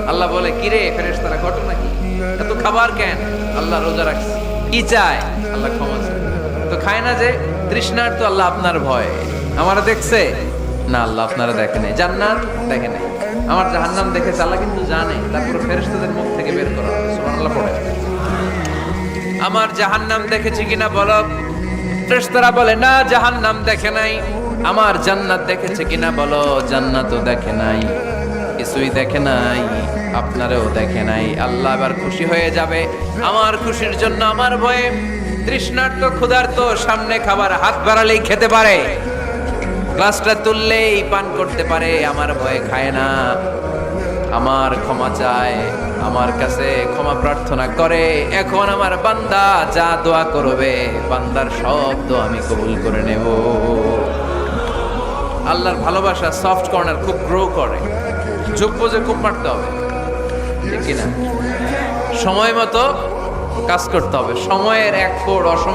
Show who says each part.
Speaker 1: আল্লাহ বলে, কিরে ফেরেশতারা, ঘটনা কি? এত খাবার কেন? আল্লাহ রোজা রাখছি। কি চায়? আল্লাহ ক্ষমা চায়। তো খায় না যে তৃষ্ণার, তো আল্লাহ আপনার ভয়। আমারা দেখছে না, আল্লাহ আপনারা দেখে নাই। জান্নাত দেখে নাই, আমার জাহান্নাম দেখেছে আল্লাহ কিন্তু জানে। তারপরে ফেরেশতাদের মুখ থেকে বের করা হবে। সুবহানাল্লাহ পড়ে। আমার জাহান্নাম দেখেছি কিনা বলো। ফেরেশতারা বলে, না জাহান্নাম দেখে নাই। আমার জান্নাত দেখেছে কিনা বলো। জান্নাতও দেখে নাই, কিছুই দেখে নাই, আপনারেও দেখে নাই। আল্লাহ এবার খুশি হয়ে যাবে। আমার খুশির জন্য আমার ভয়ে তৃষ্ণার্ত ক্ষুধার্ত সামনে খাবার হাত বাড়ালেই খেতে পারে, গ্লাসটা তুললেই পান করতে পারে, আমার ভয়ে খায় না। আমার ক্ষমা চায়, আমার কাছে ক্ষমা প্রার্থনা করে। এখন আমার বান্দা যা দোয়া করবে, বান্দার সব দোয়া আমি কবুল করে নেব। আল্লাহর ভালোবাসা সফট কর্নার খুব গ্রো করে। যোগ্য যে খুব মারতে হবে, ঠিক কিনা? সময় মতো কাজ করতে হবে। সময়ের এক ফোড় অসময়ে